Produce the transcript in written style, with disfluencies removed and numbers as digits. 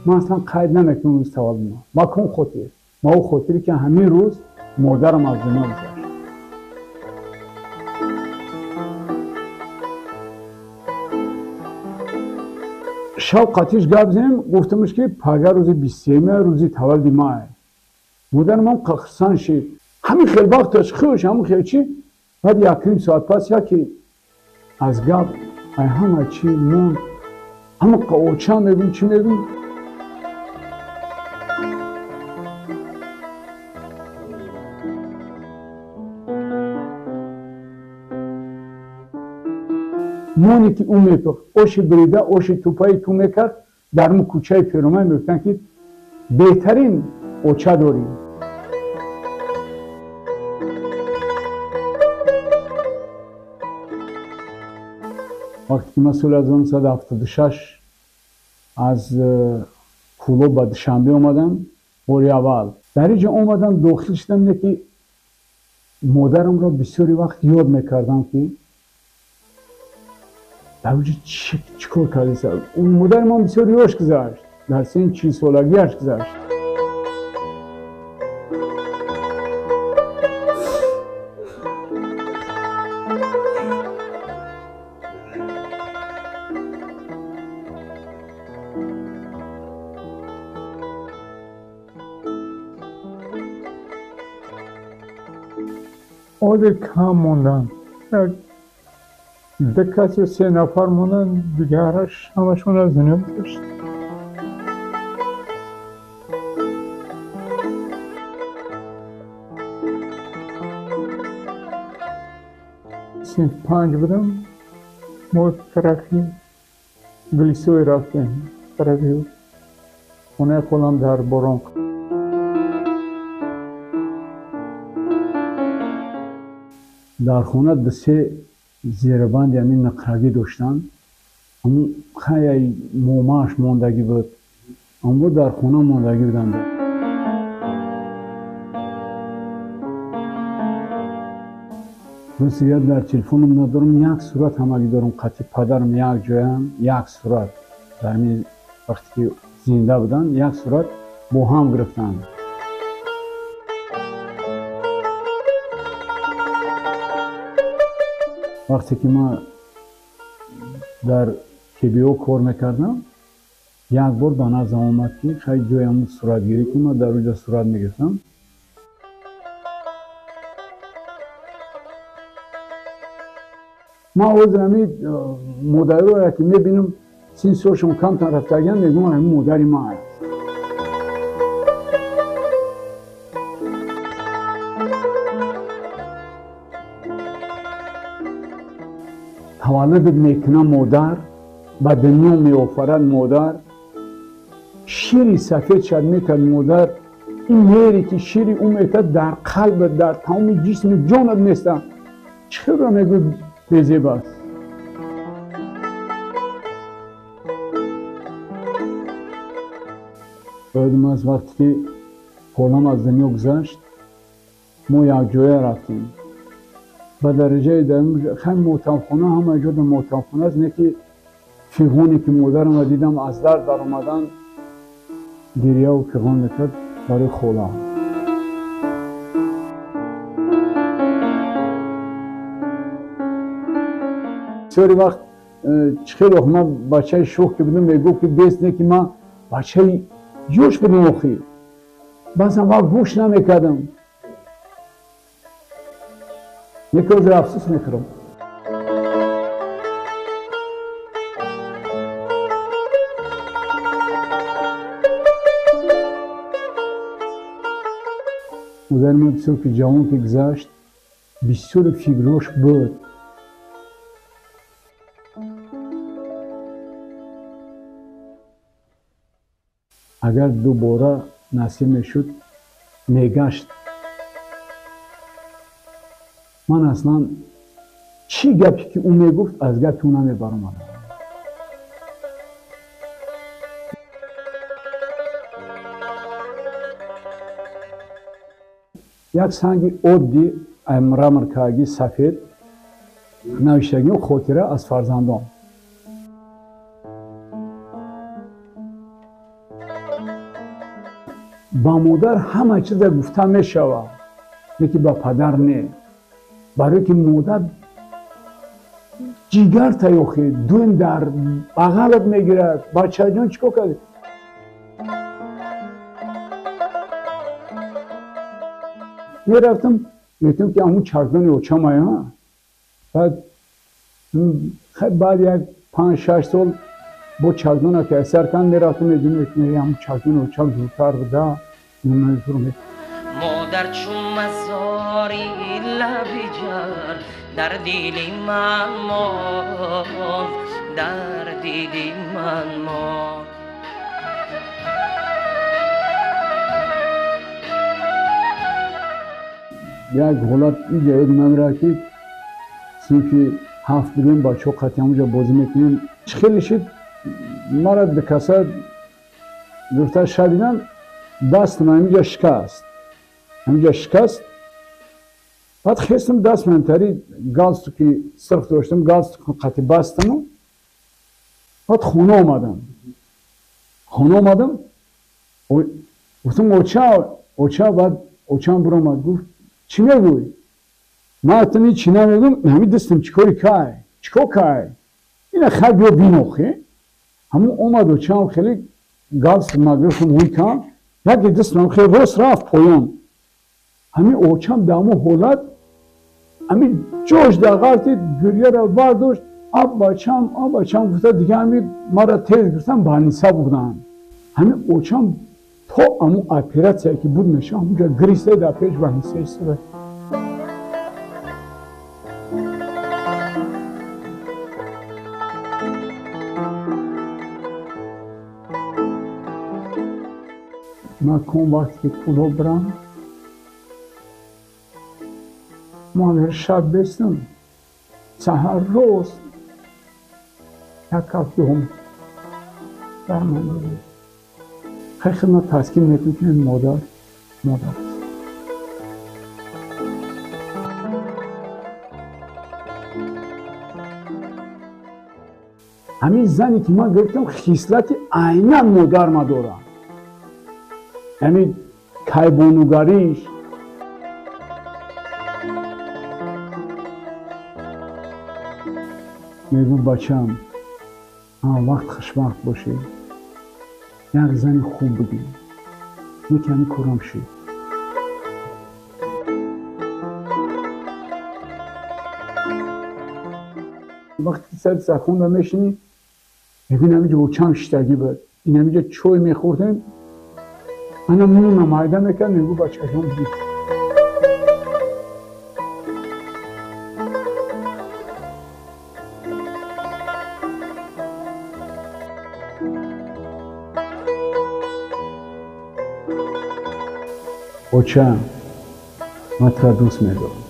من اصلا قید نمیکنم روز تولد ما کن خاطر ما او خاطری که همین روز مادرم از دنیا گذشت. شب قطیش گپ زدیم گفتمش که پگاه روز 23 روزی تولد ماه. مادرم هم خرسان شد همین خیلی وقتش خوش همون خیلی چی بعد یک ساعت پس یکی از گپ همه چی مون همه قوچه میبین چی میبین مونی که اون میپخ اوش بریده اوش توپایی تو میکرد در اون کوچه پیرومه میگفتن که بهترین اوچه داریم. وقتی که من سال 1976 از کولو به دوشنبه اومدم باری اول در اینجا اومدم داخل شدم که مادرم را بسیاری وقت یاد میکردم که در وجه چیکار کردی سر اون مادرم هم بسیار یاش گذشت در سن 40 سالگیش گذشت. آده کم موندن ده کسی و 3 نفر موندن دیگرش همشون از دنیا گذشت. صنف 5 بودم ما ترقی گلیسوی رفتیم ترقی خونه خودم در باران در خونه دسته زیربند یعنی نقرگی داشتن اما خیلی موماش موندگی بود اما در خونه موندگی بودن. روزی یاد در تلفنم ندارم یک صورت همگی دارم قطعی پدرم یک جایم یک صورت در می وقتی که زنده بودن یک صورت با هم گرفتن. وقتی که ما در کیبیو کار میکردم یک بار به نظرم آمد که خیلی جایم صورتگیری که ما در اونجا صورت میگرفتم ما از همی مادری را که میبینم 30 سالشون کم تن رفتگن میگم همین مادری ما هست. تولد میکنه مادر به دنیا میآفرد مادر شیری سفید شد میکرد مادر این میری که شیری اون میکرد در قلب در تمام جسم جانت نیستن چرا میگو بزیب است. بعد از وقتی که پولم از دنیا گذشت ما یک جایه رفتیم به درجه در خیلی موتمخانه همه جا در موتمخانه است نه که فیغونی که مادرم را دیدم از در اومدن گریه و فیغون میکرد برای خولا. بسیاری وقت خیلی وقت من بچه شوخ که بودم میگو که بیست نه که من بچه جوش بودم آخی بس هم وقت گوش نمیکردم یک روز افسوس میکردم. مادر من بسیار که جوان که گذشت بسیار فکراش بود. اگر دوباره نصیب میشد میگشت من اصلا چی گپی که اون میگفت از گپ اون نمیبرم. یک سنگ عادی امرمرکاگی سفید نوشتگی و خاطره از فرزندان. با مادر همه چیز گفته می شود، لیکن با پدر نه. برای که مادر جیگر تیوخی دویم در بغلت میگیرد. بچه جان چیکار کردی؟ میرفتم میتونم که همون چرکدانی اوچم آیا. بعد یک 5-6 سال با چرکدان که اثر کن میرفتم میدونم که همون چرکدان اوچم دورتر بوده. مادر چون مزاری لبی جر در دل من ماند، در دل من ماند. یک حالت اینجا یادم را که صنفی 7 بودیم بچه ها قطعی همونجا بازی میکنیم. خیلی شد مرا به کسا دورتر شدیدن دستم همینجا شکست. بعد خیستم دست من تاری گالستو که صرف داشتم گالستو قطعی بستم و بعد خونه آمدم گفتم اوچا بعد اوچام برام گفت چی میگوی؟ من اتنی چی نمیگم همین دستم چیکار کای اینا خیلی بیا بینوخه همون اومد اوچام خیلی گالست مگرفتم وی کام یکی دستم خیلی راست رفت پایان همین اوچام دامو حالت همین جوش دقیقی گریه را برداشت آب بچم گفته دیگه همین مرا تیز گفتم بانیسا بودن همین اوچام تا همون اپراتسیه که بود میشه همونجا گریسته در پیش بانیسا ایستاده. من کن وقتی که کلو برم مادر شب بستم سهر روز یک هفته هم در من داریم خیلی خدمت تسکیم میکنم که مادر همین زنی که من گفتم خصلت عیناً مادر ما دارم یعنی کیبانوگریش میگو بچم وقت خوشبخت باشی یک زن خوب بودی میکنی کرم شی وقتی سر سخون رو میشینی میبینم اینجا با چند شتگی بود این همینجا چوی میخوردیم منم میمونم مایده میکن میگو بچه هم بید بچه من تو دوست میدارم